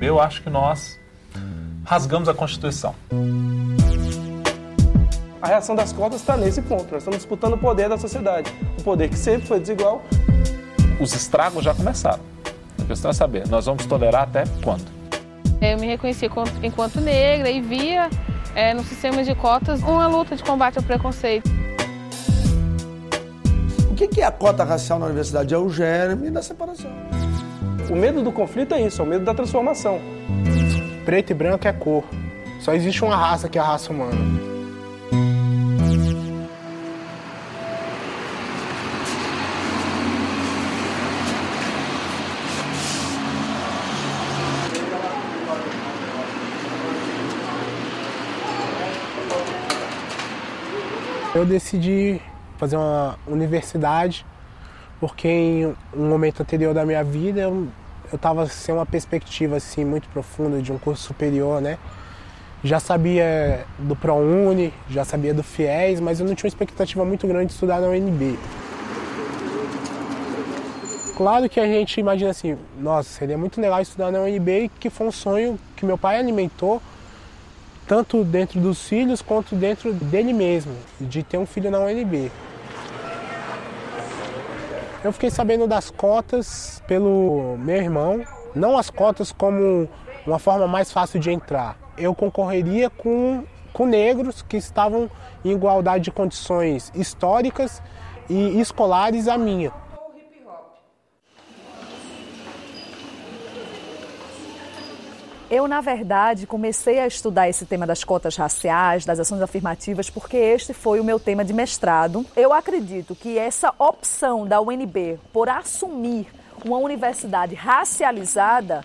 Eu acho que nós rasgamos a Constituição. A reação das cotas está nesse ponto. Nós estamos disputando o poder da sociedade. O poder que sempre foi desigual. Os estragos já começaram. A questão é saber, nós vamos tolerar até quando? Eu me reconheci enquanto negra e via no sistema de cotas uma luta de combate ao preconceito. O que é a cota racial na universidade? É o germe da separação. O medo do conflito é isso, é o medo da transformação. Preto e branco é cor. Só existe uma raça que é a raça humana. Eu decidi fazer uma universidade porque em um momento anterior da minha vida eu estava sem uma perspectiva assim, muito profunda de um curso superior, né? Já sabia do ProUni, já sabia do FIES, mas eu não tinha uma expectativa muito grande de estudar na UNB. Claro que a gente imagina assim, nossa, seria muito legal estudar na UNB, que foi um sonho que meu pai alimentou, tanto dentro dos filhos quanto dentro dele mesmo, de ter um filho na UNB. Eu fiquei sabendo das cotas pelo meu irmão, não as cotas como uma forma mais fácil de entrar. Eu concorreria com negros que estavam em igualdade de condições históricas e escolares à minha. Eu, na verdade, comecei a estudar esse tema das cotas raciais, das ações afirmativas, porque este foi o meu tema de mestrado. Eu acredito que essa opção da UNB por assumir uma universidade racializada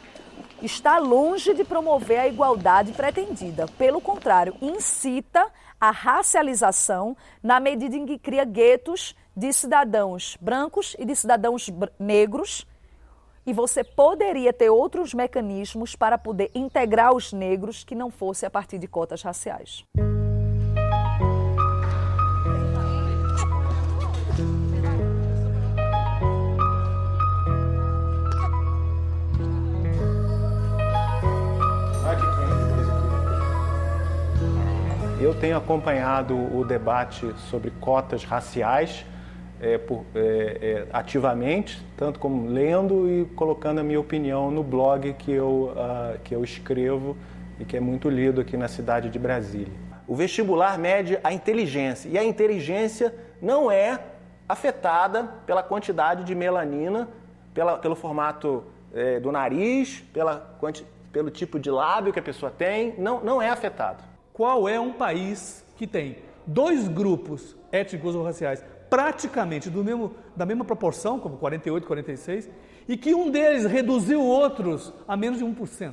está longe de promover a igualdade pretendida. Pelo contrário, incita a racialização na medida em que cria guetos de cidadãos brancos e de cidadãos negros. E você poderia ter outros mecanismos para poder integrar os negros que não fosse a partir de cotas raciais. Eu tenho acompanhado o debate sobre cotas raciais ativamente, tanto como lendo e colocando a minha opinião no blog que eu escrevo e que é muito lido aqui na cidade de Brasília. O vestibular mede a inteligência, e a inteligência não é afetada pela quantidade de melanina, pelo formato do nariz, pelo tipo de lábio que a pessoa tem, não é afetado. Qual é um país que tem dois grupos étnicos ou raciais praticamente da mesma proporção, como 48, 46, e que um deles reduziu outros a menos de 1%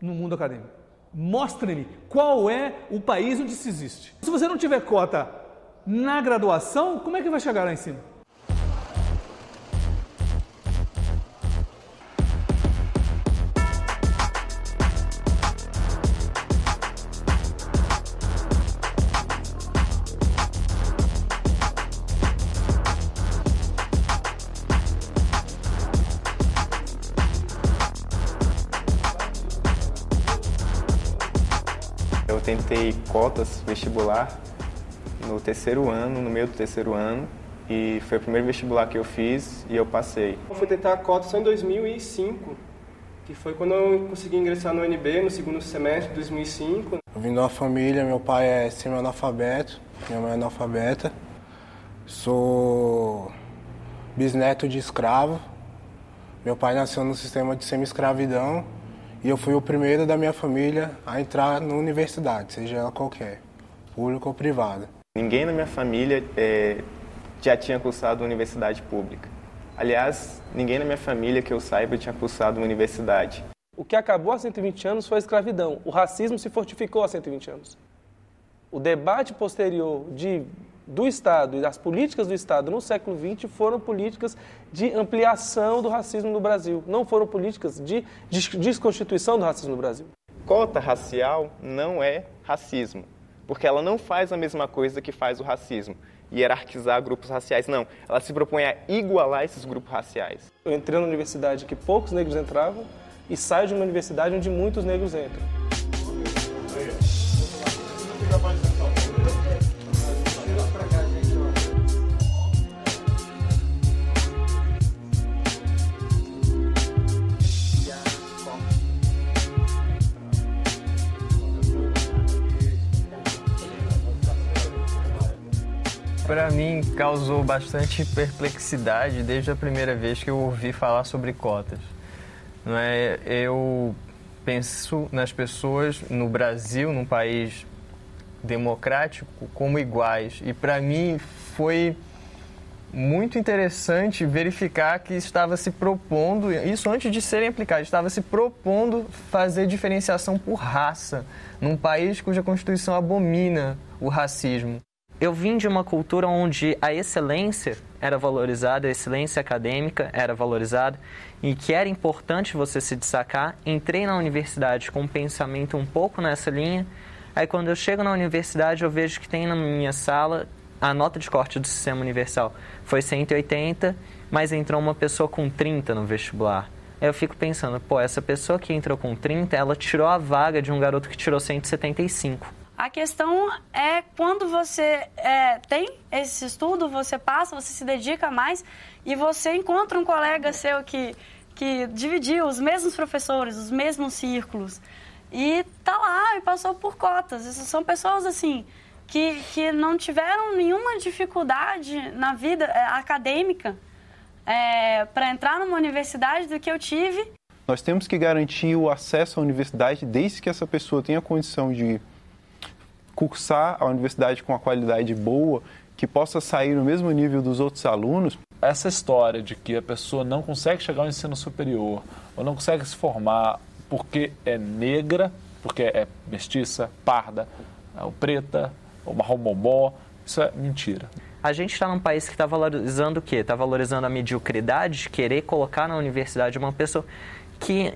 no mundo acadêmico? Mostre-me qual é o país onde isso existe. Se você não tiver cota na graduação, como é que vai chegar lá em cima? Eu tentei cotas vestibular no terceiro ano, no meio do terceiro ano, e foi o primeiro vestibular que eu fiz e eu passei. Eu fui tentar a cota só em 2005, que foi quando eu consegui ingressar no UNB, no segundo semestre de 2005. Eu vim de uma família, meu pai é semi-analfabeto, minha mãe é analfabeta. Sou bisneto de escravo. Meu pai nasceu no sistema de semi-escravidão e eu fui o primeiro da minha família a entrar na universidade, seja ela qualquer, pública ou privada. Ninguém na minha família já tinha cursado universidade pública. Aliás, ninguém na minha família que eu saiba tinha cursado uma universidade. O que acabou há 120 anos foi a escravidão. O racismo se fortificou há 120 anos. O debate posterior do Estado e das políticas do Estado no século XX foram políticas de ampliação do racismo no Brasil. Não foram políticas de desconstituição do racismo no Brasil. Cota racial não é racismo, porque ela não faz a mesma coisa que faz o racismo, hierarquizar grupos raciais, não. Ela se propõe a igualar esses grupos raciais. Eu entrei na universidade que poucos negros entravam, e saio de uma universidade onde muitos negros entram. Para mim, causou bastante perplexidade desde a primeira vez que eu ouvi falar sobre cotas. Não é? Eu penso nas pessoas no Brasil, num país democrático, como iguais. E para mim foi muito interessante verificar que estava se propondo, isso antes de serem aplicados, estava se propondo fazer diferenciação por raça, num país cuja Constituição abomina o racismo. Eu vim de uma cultura onde a excelência era valorizada, a excelência acadêmica era valorizada e que era importante você se destacar. Entrei na universidade com um pensamento um pouco nessa linha. Aí quando eu chego na universidade eu vejo que tem na minha sala a nota de corte do Sistema Universal foi 180, mas entrou uma pessoa com 30 no vestibular. Aí eu fico pensando, essa pessoa que entrou com 30, ela tirou a vaga de um garoto que tirou 175. A questão é quando você tem esse estudo, você passa, você se dedica mais e você encontra um colega seu que dividiu os mesmos professores, os mesmos círculos e tá lá e passou por cotas. Essas são pessoas assim que não tiveram nenhuma dificuldade na vida acadêmica para entrar numa universidade do que eu tive. Nós temos que garantir o acesso à universidade desde que essa pessoa tenha condição de cursar a universidade com uma qualidade boa, que possa sair no mesmo nível dos outros alunos. Essa história de que a pessoa não consegue chegar ao ensino superior ou não consegue se formar porque é negra, porque é mestiça, parda, ou preta, ou marrom-bombó, isso é mentira. A gente está num país que está valorizando o quê? Está valorizando a mediocridade de querer colocar na universidade uma pessoa que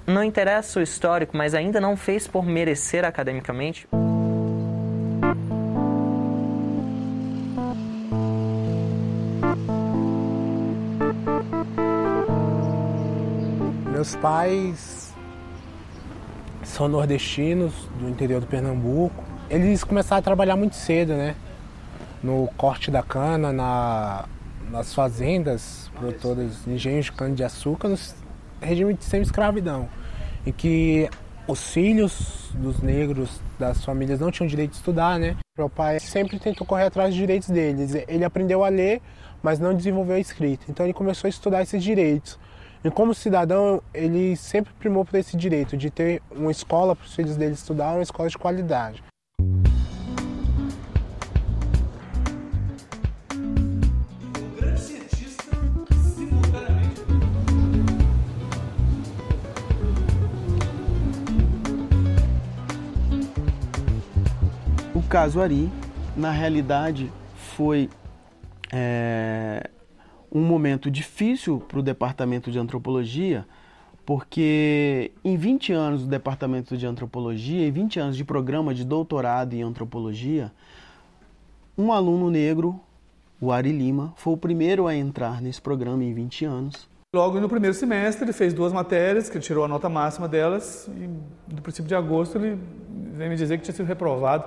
não interessa o histórico, mas ainda não fez por merecer academicamente. Meus pais são nordestinos, do interior do Pernambuco. Eles começaram a trabalhar muito cedo, né? No corte da cana, nas fazendas produtoras de engenhos de cana-de-açúcar, no regime de semi-escravidão, em que os filhos dos negros das famílias não tinham direito de estudar, né? Meu pai sempre tentou correr atrás dos direitos deles. Ele aprendeu a ler, mas não desenvolveu a escrita. Então ele começou a estudar esses direitos. E como cidadão, ele sempre primou por esse direito de ter uma escola para os filhos dele estudar, uma escola de qualidade. Um grande cientista, simultaneamente. O caso Ari, na realidade, foi um momento difícil para o Departamento de Antropologia, porque em 20 anos do Departamento de Antropologia, em 20 anos de programa de doutorado em Antropologia, um aluno negro, o Ari Lima, foi o primeiro a entrar nesse programa em 20 anos. Logo no primeiro semestre ele fez 2 matérias, que ele tirou a nota máxima delas, e no princípio de agosto ele veio me dizer que tinha sido reprovado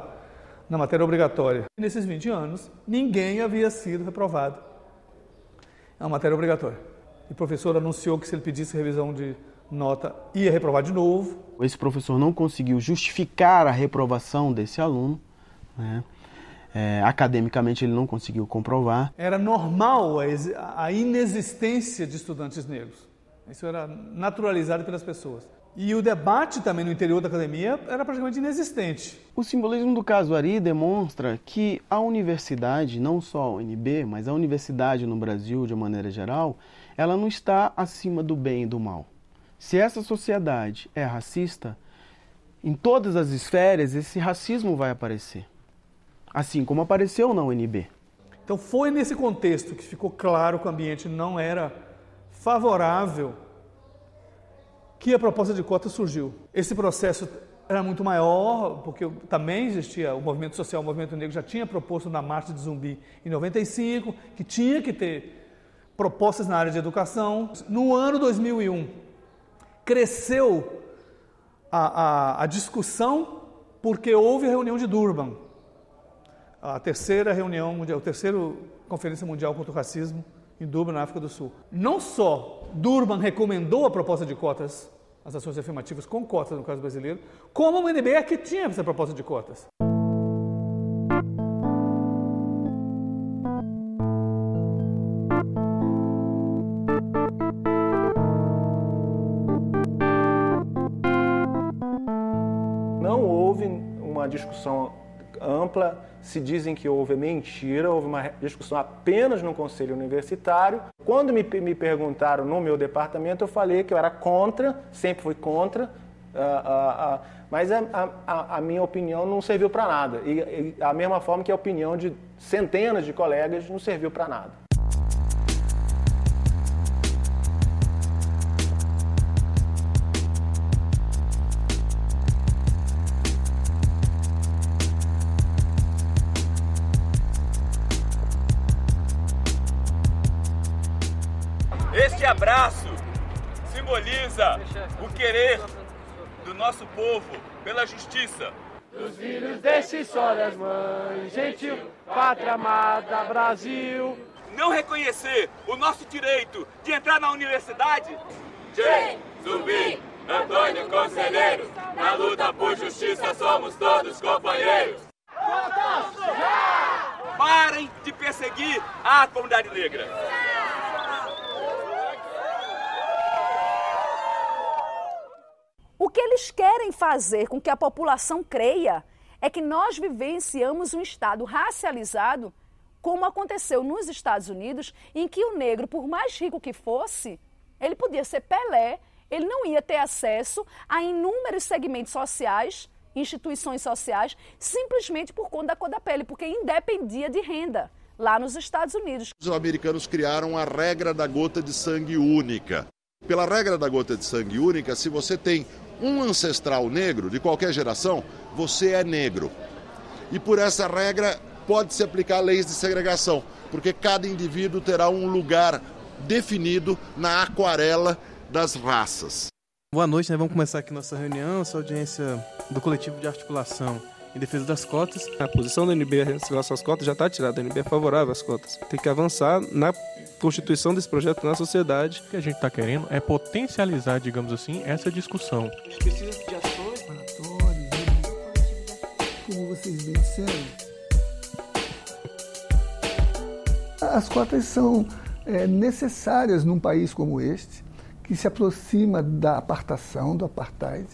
na matéria obrigatória. Nesses 20 anos, ninguém havia sido reprovado. É uma matéria obrigatória. E o professor anunciou que se ele pedisse revisão de nota, ia reprovar de novo. Esse professor não conseguiu justificar a reprovação desse aluno, né? Academicamente ele não conseguiu comprovar. Era normal a inexistência de estudantes negros. Isso era naturalizado pelas pessoas. E o debate também no interior da academia era praticamente inexistente. O simbolismo do caso Ari demonstra que a universidade, não só a UNB, mas a universidade no Brasil de uma maneira geral, ela não está acima do bem e do mal. Se essa sociedade é racista, em todas as esferas esse racismo vai aparecer. Assim como apareceu na UNB. Então foi nesse contexto que ficou claro que o ambiente não era favorável que a proposta de cota surgiu. Esse processo era muito maior, porque também existia o movimento social, o movimento negro já tinha proposto na Marcha de Zumbi em 95, que tinha que ter propostas na área de educação. No ano 2001, cresceu a discussão porque houve a reunião de Durban, a terceira reunião mundial, a terceira Conferência Mundial contra o Racismo em Durban, na África do Sul. Não só Durban recomendou a proposta de cotas, as ações afirmativas com cotas no caso brasileiro, como a UNB é que tinha essa proposta de cotas. Não houve uma discussão ampla, se dizem que houve mentira, houve uma discussão apenas no Conselho Universitário. Quando me perguntaram no meu departamento, eu falei que eu era contra, sempre fui contra, mas a minha opinião não serviu para nada. E a mesma forma que a opinião de centenas de colegas não serviu para nada. Este abraço simboliza o querer do nosso povo pela justiça. Dos filhos decisórias, mães, gentil, pátria amada, Brasil. Não reconhecer o nosso direito de entrar na universidade? Tchê, Zumbi, Antônio Conselheiro, na luta por justiça somos todos companheiros. Parem de perseguir a comunidade negra. O que eles querem fazer com que a população creia é que nós vivenciamos um Estado racializado, como aconteceu nos Estados Unidos, em que o negro, por mais rico que fosse, ele podia ser Pelé, ele não ia ter acesso a inúmeros segmentos sociais, instituições sociais, simplesmente por conta da cor da pele, porque independia de renda lá nos Estados Unidos. Os americanos criaram a regra da gota de sangue única. Pela regra da gota de sangue única, se você tem um ancestral negro de qualquer geração, você é negro. E por essa regra pode-se aplicar leis de segregação, porque cada indivíduo terá um lugar definido na aquarela das raças. Boa noite, vamos começar aqui nossa reunião, essa audiência do coletivo de articulação em defesa das cotas. A posição da UNB em relação às cotas já está tirada, a UNB é favorável às cotas. Tem que avançar na constituição desse projeto na sociedade. O que a gente está querendo é potencializar, digamos assim, essa discussão. Precisa de ações mandatórias, como vocês bem disseram. As cotas são necessárias num país como este, que se aproxima da apartação, do apartheid,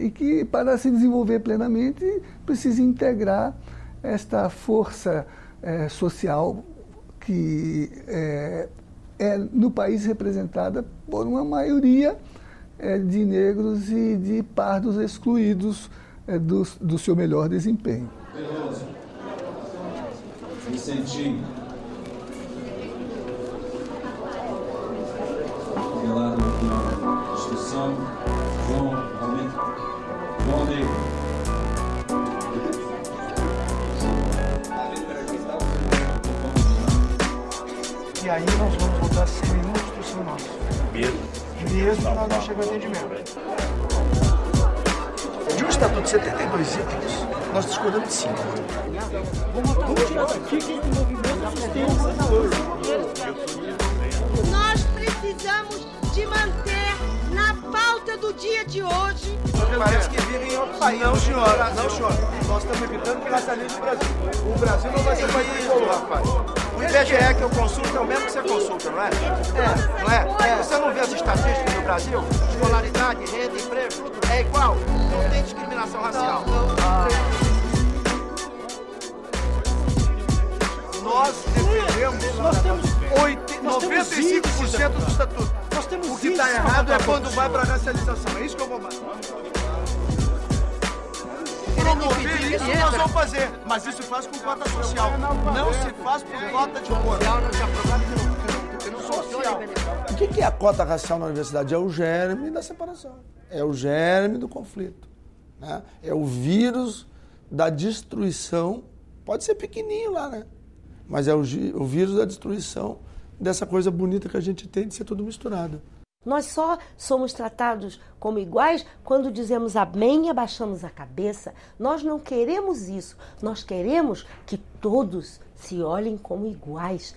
e que, para se desenvolver plenamente, precisa integrar esta força social que é no país representada por uma maioria de negros e de pardos excluídos do seu melhor desempenho. Veloso, Vicentinho, Aguilar na instrução, João Negro. E aí nós vamos votar sem nenhuma instrução nossa. Mesmo que nós não chegamos a atendimento. De um estatuto de 72 itens, nós discordamos de 5. Vamos tirar daqui que o movimento Nós precisamos de manter na pauta do dia de hoje. Parece que vivem em outro país. Não, senhora. Não, senhora. Nós estamos evitando que racialize o Brasil. O Brasil não vai ser país tricolor, rapaz. O IBGE que eu consulto é o mesmo que você consulta, não é? Não é? Você não vê as estatísticas do Brasil? Escolaridade, renda, emprego, tudo é igual. Não tem discriminação racial. Nós defendemos, nós temos 95% do estatuto. Nós temos o que está errado é quando vai para a racialização. É isso que eu vou promover isso, nós vamos fazer. Mas isso faz com cota social. Não se faz por cota de cor. Social. O que é a cota racial na universidade? É o germe da separação. É o germe do conflito. Né? É o vírus da destruição. Pode ser pequenininho lá, né? Mas é o vírus da destruição dessa coisa bonita que a gente tem de ser tudo misturado. Nós só somos tratados como iguais quando dizemos amém e abaixamos a cabeça. Nós não queremos isso. Nós queremos que todos se olhem como iguais.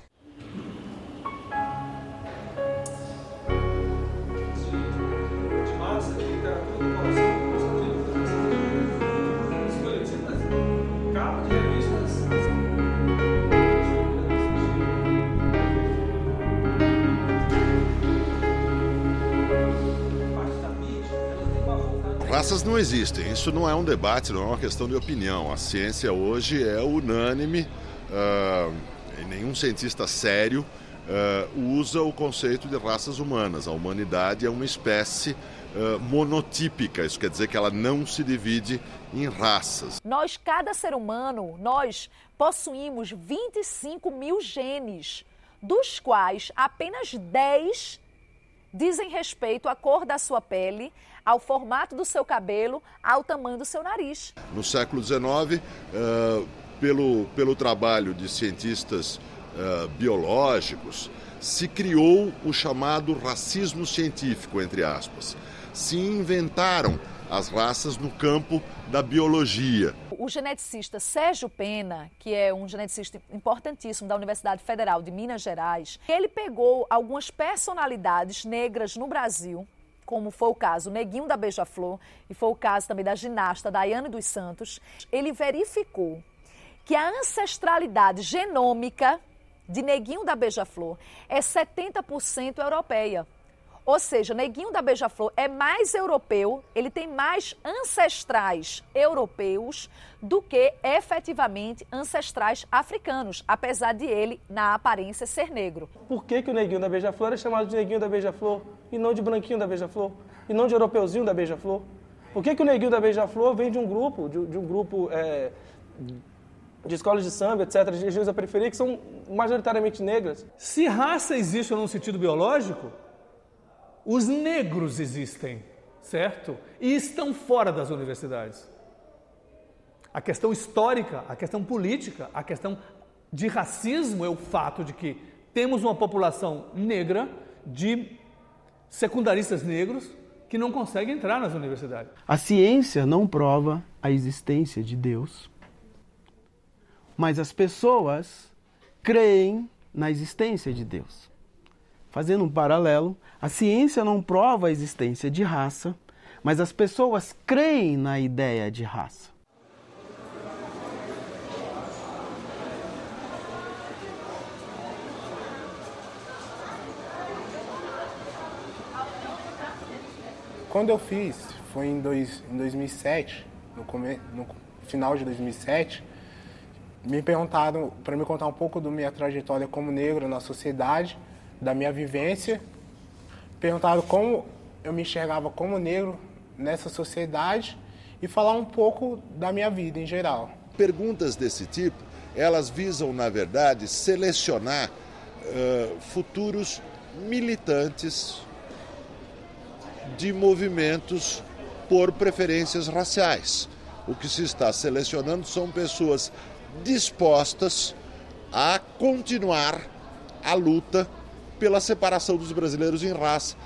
Raças não existem, isso não é um debate, não é uma questão de opinião. A ciência hoje é unânime, e nenhum cientista sério usa o conceito de raças humanas. A humanidade é uma espécie monotípica, isso quer dizer que ela não se divide em raças. Nós, cada ser humano, nós possuímos 25 mil genes, dos quais apenas 10 dizem respeito à cor da sua pele, ao formato do seu cabelo, ao tamanho do seu nariz. No século XIX, pelo trabalho de cientistas biológicos, se criou o chamado racismo científico, entre aspas. Se inventaram as raças no campo da biologia. O geneticista Sérgio Pena, que é um geneticista importantíssimo da Universidade Federal de Minas Gerais, ele pegou algumas personalidades negras no Brasil, como foi o caso Neguinho da Beija-Flor e foi o caso também da ginasta Daiane dos Santos. Ele verificou que a ancestralidade genômica de Neguinho da Beija-Flor é 70% europeia. Ou seja, Neguinho da Beija-Flor é mais europeu, ele tem mais ancestrais europeus do que efetivamente ancestrais africanos, apesar de ele, na aparência, ser negro. Por que o Neguinho da Beija-Flor é chamado de Neguinho da Beija-Flor e não de Branquinho da Beija-Flor e não de Europeuzinho da Beija-Flor? Por que o Neguinho da Beija-Flor vem de um grupo, de escolas de samba, etc., de regiões da periferia, que são majoritariamente negras? Se raça existe no sentido biológico, os negros existem, certo? E estão fora das universidades. A questão histórica, a questão política, a questão de racismo é o fato de que temos uma população negra de secundaristas negros que não conseguem entrar nas universidades. A ciência não prova a existência de Deus, mas as pessoas creem na existência de Deus. Fazendo um paralelo, a ciência não prova a existência de raça, mas as pessoas creem na ideia de raça. Quando eu fiz, foi em 2007, no final de 2007, me perguntaram para me contar um pouco da minha trajetória como negro na sociedade, da minha vivência, perguntaram como eu me enxergava como negro nessa sociedade e falar um pouco da minha vida em geral. Perguntas desse tipo, elas visam, na verdade, selecionar futuros militantes de movimentos por preferências raciais. O que se está selecionando são pessoas dispostas a continuar a luta pela separação dos brasileiros em raça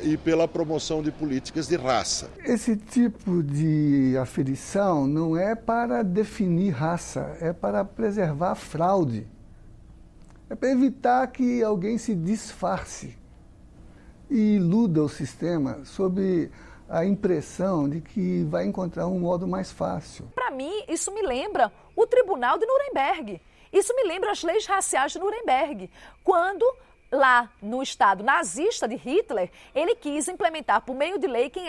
e pela promoção de políticas de raça. Esse tipo de aferição não é para definir raça, é para preservar a fraude. É para evitar que alguém se disfarce e iluda o sistema sob a impressão de que vai encontrar um modo mais fácil. Para mim, isso me lembra o Tribunal de Nuremberg. Isso me lembra as leis raciais de Nuremberg, quando lá no estado nazista de Hitler, ele quis implementar por meio de lei quem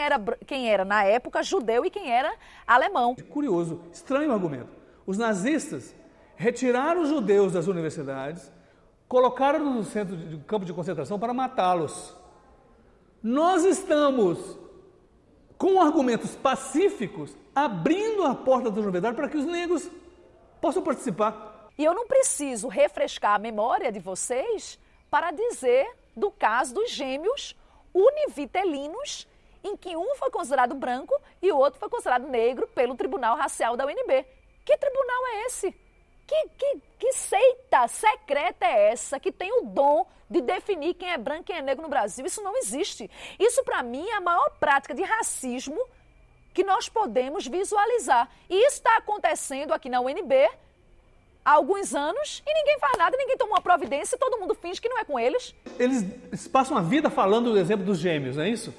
era na época judeu e quem era alemão. Curioso, estranho argumento. Os nazistas retiraram os judeus das universidades, colocaram no centro de campo de concentração para matá-los. Nós estamos, com argumentos pacíficos, abrindo a porta da universidade para que os negros possam participar. E eu não preciso refrescar a memória de vocês para dizer do caso dos gêmeos univitelinos, em que um foi considerado branco e o outro foi considerado negro pelo Tribunal Racial da UNB. Que tribunal é esse? Que seita secreta é essa que tem o dom de definir quem é branco e quem é negro no Brasil? Isso não existe. Isso, para mim, é a maior prática de racismo que nós podemos visualizar. E isso está acontecendo aqui na UNB há alguns anos e ninguém faz nada, ninguém toma uma providência, todo mundo finge que não é com eles. Eles passam a vida falando do exemplo dos gêmeos, não é isso?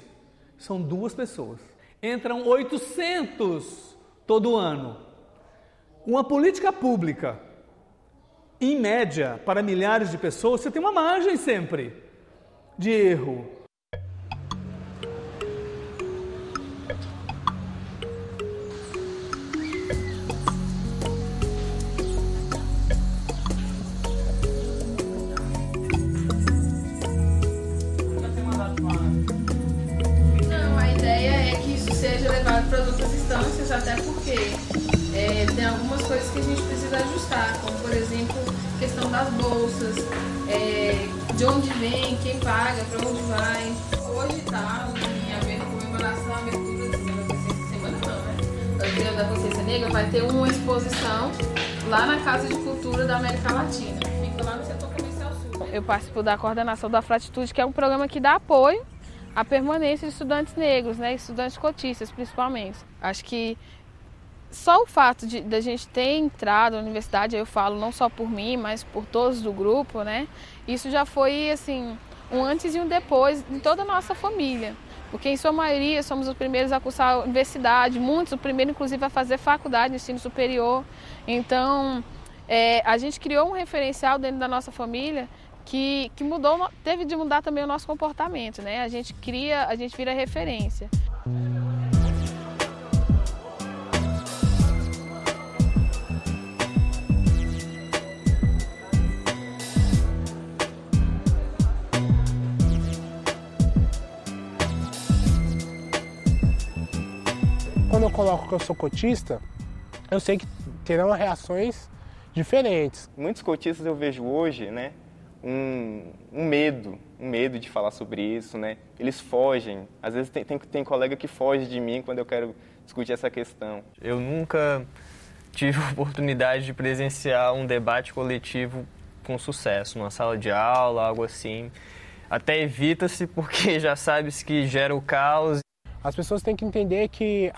São 2 pessoas. Entram 800 todo ano. Uma política pública, em média, para milhares de pessoas, você tem uma margem sempre de erro. Não, a ideia é que isso seja levado para outras instâncias, até porque tem algumas coisas que a gente precisa ajustar, como, por exemplo, questão das bolsas, de onde vem, quem paga, para onde vai. Hoje está em comemoração à abertura da Semana não, né? Da Dia da Consciência Negra, vai ter uma exposição lá na Casa de Cultura da América Latina. Fica lá no setor comercial sul. Eu participo da coordenação da Fratitude, que é um programa que dá apoio à permanência de estudantes negros, né? Estudantes cotistas, principalmente. Acho que só o fato de a gente ter entrado na universidade, eu falo não só por mim, mas por todos do grupo, né? Isso já foi, assim, um antes e um depois de toda a nossa família. Porque, em sua maioria, somos os primeiros a cursar a universidade, muitos, o primeiro, inclusive, a fazer faculdade de ensino superior. Então, a gente criou um referencial dentro da nossa família que mudou, teve de mudar também o nosso comportamento, né? A gente vira referência. Quando eu coloco que eu sou cotista, eu sei que terão reações diferentes. Muitos cotistas eu vejo hoje, né, um medo de falar sobre isso, né? Eles fogem. Às vezes tem colega que foge de mim quando eu quero discutir essa questão. Eu nunca tive a oportunidade de presenciar um debate coletivo com sucesso, numa sala de aula, algo assim. Até evita-se porque já sabe-se que gera o caos. As pessoas têm que entender que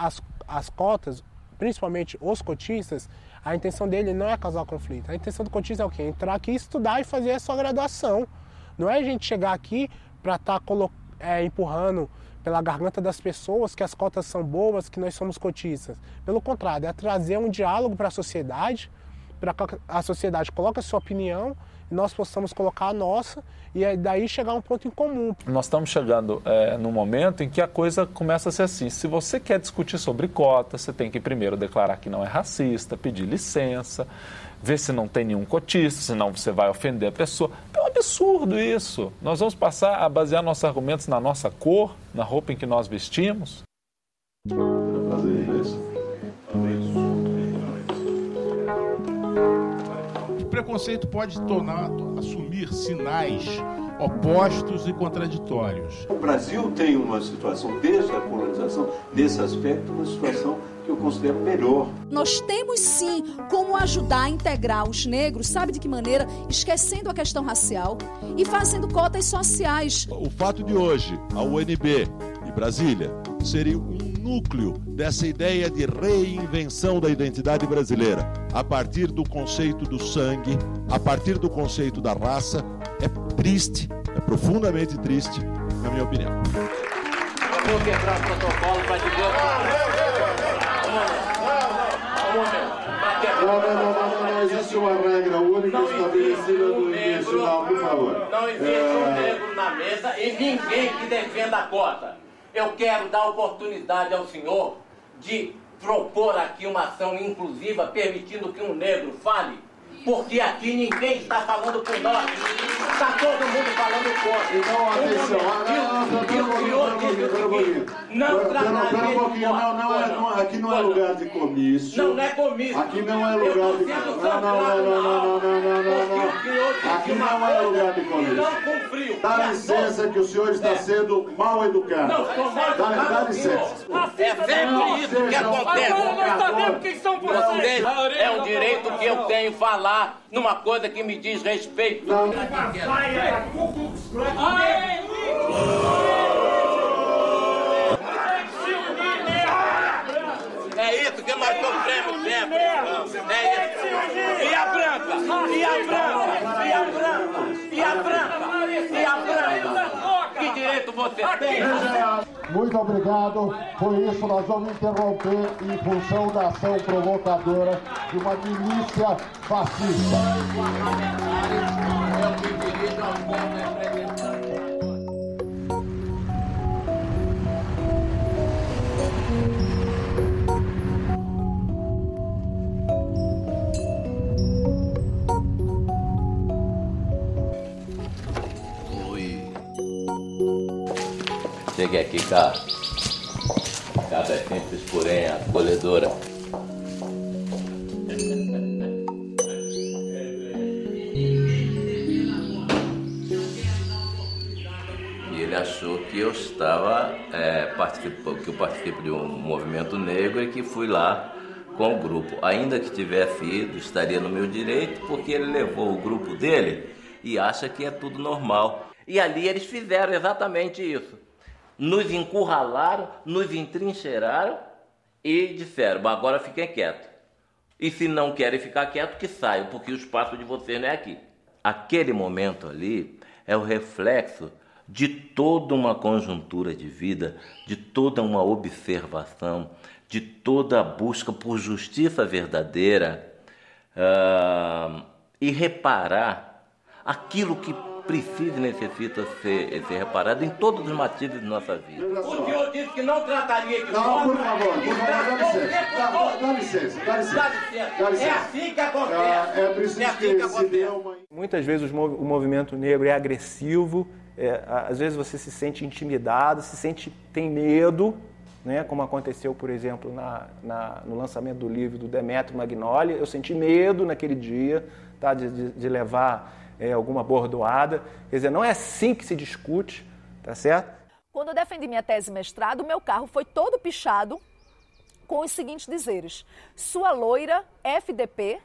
as cotas, principalmente os cotistas, a intenção dele não é causar conflito. A intenção do cotista é o quê? Entrar aqui, estudar e fazer a sua graduação. Não é a gente chegar aqui para estar empurrando pela garganta das pessoas que as cotas são boas, que nós somos cotistas. Pelo contrário, é trazer um diálogo para a sociedade, para que a sociedade coloque a sua opinião e nós possamos colocar a nossa e daí chegar a um ponto em comum. Nós estamos chegando num momento em que a coisa começa a ser assim. Se você quer discutir sobre cotas, você tem que primeiro declarar que não é racista, pedir licença, ver se não tem nenhum cotista, senão você vai ofender a pessoa. É um absurdo isso. Nós vamos passar a basear nossos argumentos na nossa cor, na roupa em que nós vestimos. O preconceito pode assumir sinais opostos e contraditórios. O Brasil tem uma situação, desde a colonização, nesse aspecto, uma situação que eu considero melhor. Nós temos sim como ajudar a integrar os negros, sabe de que maneira? Esquecendo a questão racial e fazendo cotas sociais. O fato de hoje, a UNB e Brasília, seria um núcleo dessa ideia de reinvenção da identidade brasileira, a partir do conceito do sangue, a partir do conceito da raça, é triste, é profundamente triste, na minha opinião. Eu vou quebrar o protocolo para dizer... Não existe uma regra única estabelecida no institucional, por favor. Não existe um negro na mesa e ninguém que defenda a cota. Eu quero dar oportunidade ao senhor de propor aqui uma ação inclusiva, permitindo que um negro fale, porque aqui ninguém está falando por nós. Está todo mundo falando contra. Então, atenção, Não trataria Pera um pouquinho, aqui não é lugar de comício. Não é comício. Aqui não é lugar de comício. Aqui não é lugar de comício. Dá licença que o senhor está sendo mal educado. Não, estou mal educado. Dá licença. É sempre isso que acontece. Nós sabemos quem são vocês. É um direito que eu tenho falar numa coisa que me diz respeito. É isso que nós sofremos sempre. É isso. E a branca? E a branca? E a branca? E a branca? E a branca? Que direito você tem? Muito obrigado. Por isso, nós vamos interromper em função da ação provocadora de uma milícia fascista. É o que dirige ao povo representante. Chegue aqui, cá. Cada é simples, porém acolhedora. E ele achou que eu estava que eu participo de um movimento negro e que fui lá com o grupo. Ainda que tivesse ido, estaria no meu direito, porque ele levou o grupo dele e acha que é tudo normal. E ali eles fizeram exatamente isso. Nos encurralaram, nos entrincheiraram e disseram, agora fiquem quietos. E se não querem ficar quietos, que saiam, porque o espaço de vocês não é aqui. Aquele momento ali é o reflexo de toda uma conjuntura de vida, de toda uma observação, de toda a busca por justiça verdadeira e reparar aquilo que precisa e necessita ser reparado em todos os matizes de nossa vida. O senhor disse que não trataria de Não, por favor, dá licença. É assim que acontece. É preciso que se dê uma... Muitas vezes o movimento negro é agressivo, às vezes você se sente intimidado, tem medo, né? Como aconteceu, por exemplo, no lançamento do livro do Demetrio Magnoli. Eu senti medo naquele dia, tá? de levar alguma bordoada. Quer dizer, não é assim que se discute, tá certo? Quando eu defendi minha tese de mestrado, meu carro foi todo pichado com os seguintes dizeres: sua loira, FDP,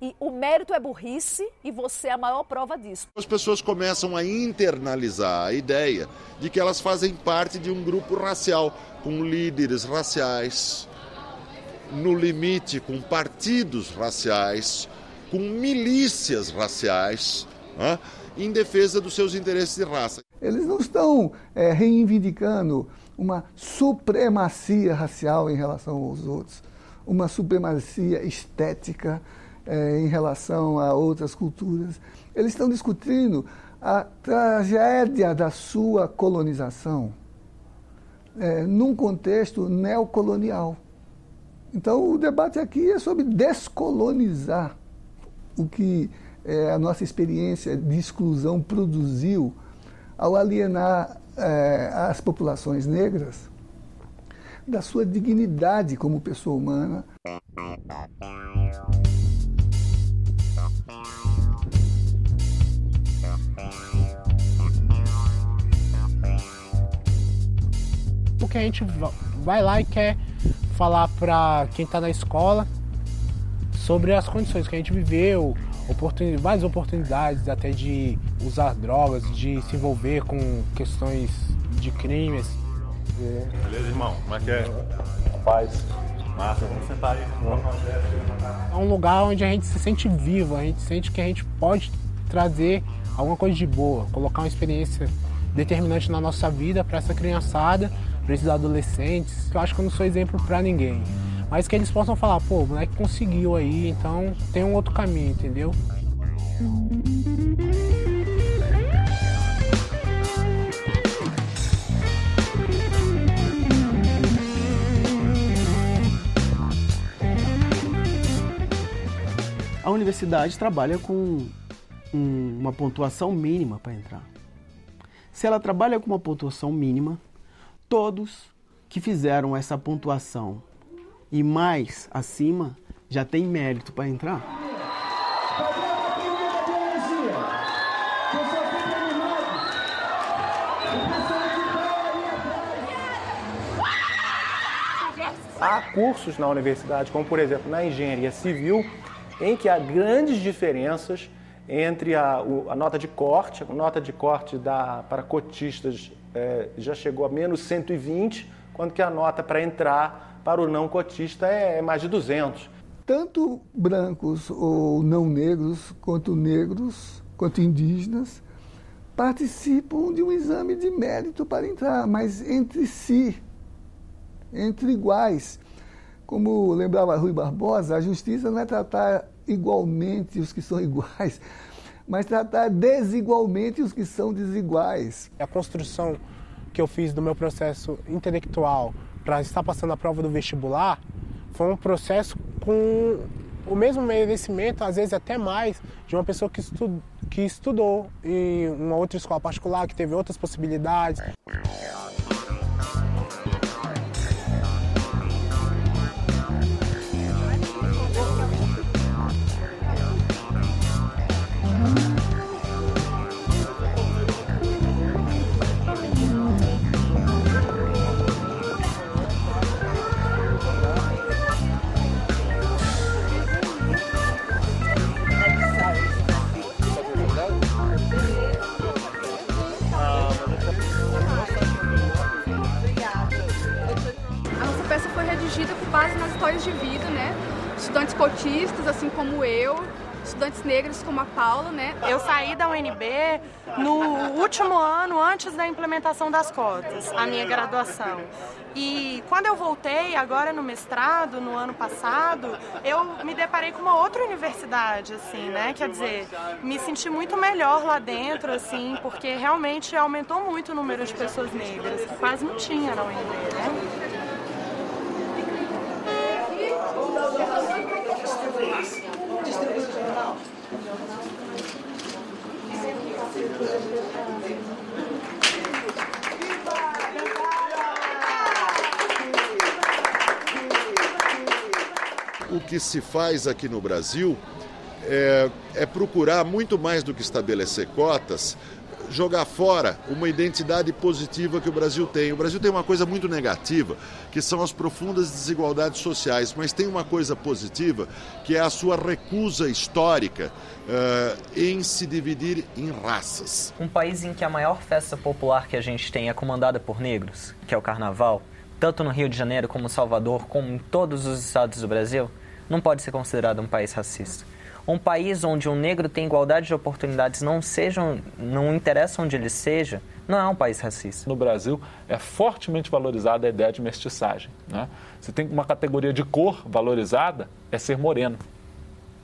e o mérito é burrice e você é a maior prova disso. As pessoas começam a internalizar a ideia de que elas fazem parte de um grupo racial, com líderes raciais, no limite com partidos raciais, com milícias raciais, né, em defesa dos seus interesses de raça. Eles não estão reivindicando uma supremacia racial em relação aos outros, uma supremacia estética em relação a outras culturas. Eles estão discutindo a tragédia da sua colonização num contexto neocolonial. Então, o debate aqui é sobre descolonizar o que a nossa experiência de exclusão produziu ao alienar as populações negras da sua dignidade como pessoa humana. Porque a gente vai lá e quer falar para quem está na escola sobre as condições que a gente viveu, várias oportunidades até de usar drogas, de se envolver com questões de crimes. Beleza, irmão? Como é que é? Paz. Massa, vamos sentar aí. É um lugar onde a gente se sente vivo, a gente sente que a gente pode trazer alguma coisa de boa, colocar uma experiência determinante na nossa vida para essa criançada, para esses adolescentes. Eu acho que eu não sou exemplo para ninguém, mas que eles possam falar, pô, o moleque conseguiu aí, então tem um outro caminho, entendeu? A universidade trabalha com uma pontuação mínima para entrar. Se ela trabalha com uma pontuação mínima, todos que fizeram essa pontuação e mais acima já tem mérito para entrar. Há cursos na universidade, como por exemplo na engenharia civil, em que há grandes diferenças entre a nota de corte. A nota de corte para cotistas já chegou a menos 120, quando que a nota para entrar para o não cotista é mais de 200. Tanto brancos ou não negros, quanto indígenas, participam de um exame de mérito para entrar, mas entre si, entre iguais. Como lembrava Rui Barbosa, a justiça não é tratar igualmente os que são iguais, mas tratar desigualmente os que são desiguais. A construção que eu fiz do meu processo intelectual para estar passando a prova do vestibular foi um processo com o mesmo merecimento, às vezes até mais, de uma pessoa que estudou em uma outra escola particular, que teve outras possibilidades. Com base nas histórias de vida, né? Estudantes cotistas, assim como eu, estudantes negros como a Paula, né? Eu saí da UNB no último ano, antes da implementação das cotas, a minha graduação. E quando eu voltei, agora no mestrado, no ano passado, eu me deparei com uma outra universidade, assim, né? Quer dizer, me senti muito melhor lá dentro, assim, porque realmente aumentou muito o número de pessoas negras, que quase não tinha na UNB, né? O que se faz aqui no Brasil é procurar, muito mais do que estabelecer cotas, jogar fora uma identidade positiva que o Brasil tem. O Brasil tem uma coisa muito negativa, que são as profundas desigualdades sociais, mas tem uma coisa positiva, que é a sua recusa histórica em se dividir em raças. Um país em que a maior festa popular que a gente tem é comandada por negros, que é o Carnaval, tanto no Rio de Janeiro como Salvador, como em todos os estados do Brasil, não pode ser considerado um país racista. Um país onde um negro tem igualdade de oportunidades não interessa onde ele seja, não é um país racista. No Brasil é fortemente valorizada a ideia de mestiçagem, né? Você tem uma categoria de cor valorizada, é ser moreno.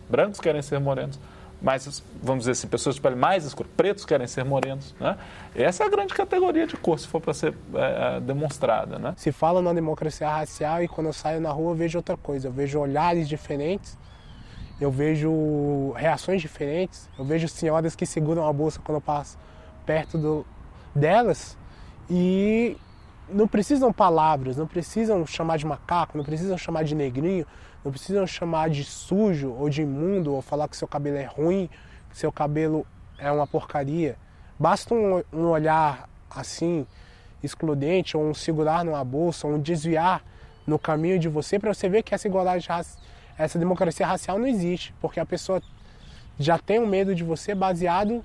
Brancos querem ser morenos, mas, vamos dizer assim, pessoas de pele mais escura, pretos querem ser morenos, né? Essa é a grande categoria de cor, se for para ser demonstrada, né? Se fala na democracia racial e quando eu saio na rua eu vejo outra coisa, eu vejo olhares diferentes, eu vejo reações diferentes, eu vejo senhoras que seguram a bolsa quando eu passo perto delas e não precisam palavras, não precisam chamar de macaco, não precisam chamar de negrinho, não precisam chamar de sujo ou de imundo ou falar que seu cabelo é ruim, que seu cabelo é uma porcaria. Basta um olhar assim, excludente, ou um segurar numa bolsa, ou um desviar no caminho de você para você ver que essa igualdade essa democracia racial não existe, porque a pessoa já tem um medo de você baseado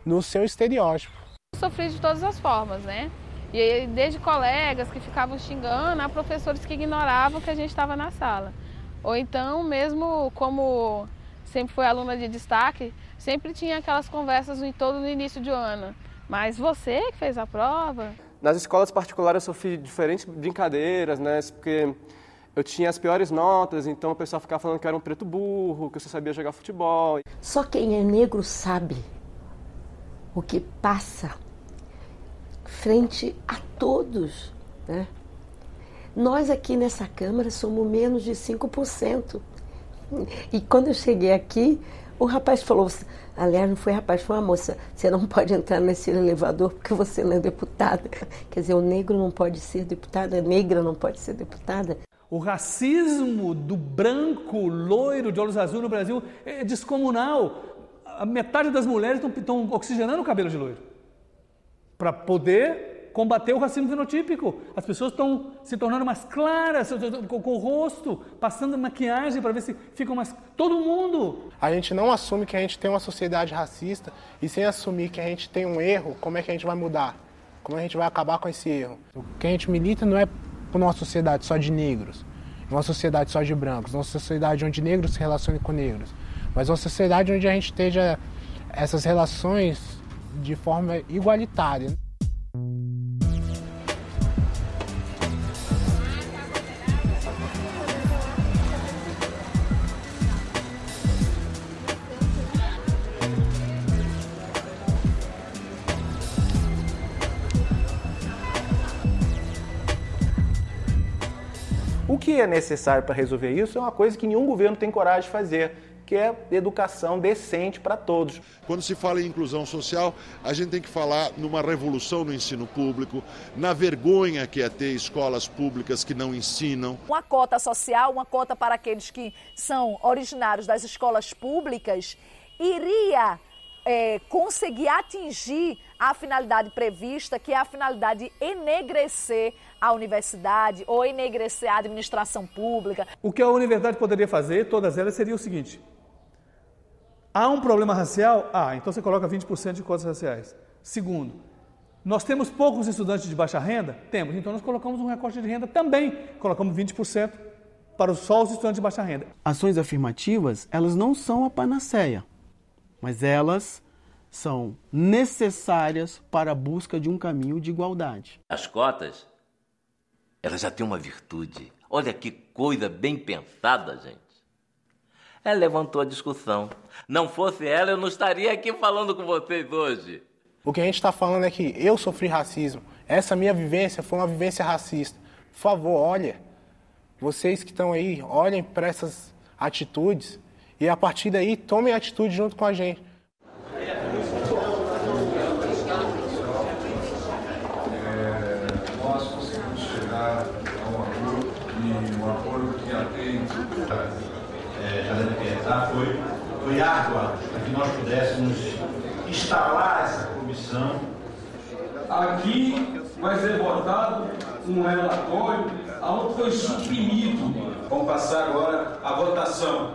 no seu estereótipo. Eu sofri de todas as formas, né? E aí, desde colegas que ficavam xingando, a professores que ignoravam que a gente estava na sala. Ou então, mesmo como sempre fui aluna de destaque, sempre tinha aquelas conversas todo no início de ano. Mas você que fez a prova? Nas escolas particulares eu sofri diferentes brincadeiras, né? Porque eu tinha as piores notas, então o pessoal ficava falando que eu era um preto burro, que eu só sabia jogar futebol. Só quem é negro sabe o que passa frente a todos, né? Nós aqui nessa Câmara somos menos de 5%. E quando eu cheguei aqui, O rapaz falou, aliás, não foi rapaz, foi uma moça, você não pode entrar nesse elevador porque você não é deputada. Quer dizer, o negro não pode ser deputada, a negra não pode ser deputada. O racismo do branco, loiro, de olhos azuis no Brasil é descomunal. A metade das mulheres estão oxigenando o cabelo de loiro para poder combater o racismo fenotípico. As pessoas estão se tornando mais claras, com o rosto, passando maquiagem para ver se ficam mais... Todo mundo! A gente não assume que a gente tem uma sociedade racista e sem assumir que a gente tem um erro, como é que a gente vai mudar? Como a gente vai acabar com esse erro? O que a gente milita não é por uma sociedade só de negros, uma sociedade só de brancos, uma sociedade onde negros se relacionem com negros, mas uma sociedade onde a gente esteja essas relações de forma igualitária. O que é necessário para resolver isso é uma coisa que nenhum governo tem coragem de fazer, que é educação decente para todos. Quando se fala em inclusão social, a gente tem que falar numa revolução no ensino público, na vergonha que é ter escolas públicas que não ensinam. Uma cota social, uma cota para aqueles que são originários das escolas públicas, iria conseguir atingir a finalidade prevista, que é a finalidade de enegrecer a universidade ou enegrecer a administração pública. O que a universidade poderia fazer, todas elas, seria o seguinte: há um problema racial? Então você coloca 20% de cotas raciais. Segundo, nós temos poucos estudantes de baixa renda? Temos, então nós colocamos um recorte de renda também, colocamos 20% para só os estudantes de baixa renda. Ações afirmativas, elas não são a panaceia, mas elas são necessárias para a busca de um caminho de igualdade. As cotas, elas já têm uma virtude. Olha que coisa bem pensada, gente. Ela levantou a discussão. Não fosse ela, eu não estaria aqui falando com vocês hoje. O que a gente está falando é que eu sofri racismo. Essa minha vivência foi uma vivência racista. Por favor, olha. Vocês que estão aí, olhem para essas atitudes e a partir daí tomem atitude junto com a gente. Nós conseguimos chegar a um acordo e um acordo que atende foi árdua para que nós pudéssemos instalar essa comissão. Aqui vai ser votado um relatório onde foi suprimido. Vamos passar agora a votação.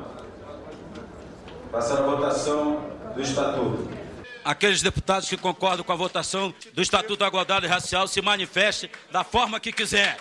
Passar a votação do Estatuto. Aqueles deputados que concordam com a votação do Estatuto da Igualdade Racial se manifestem da forma que quiser.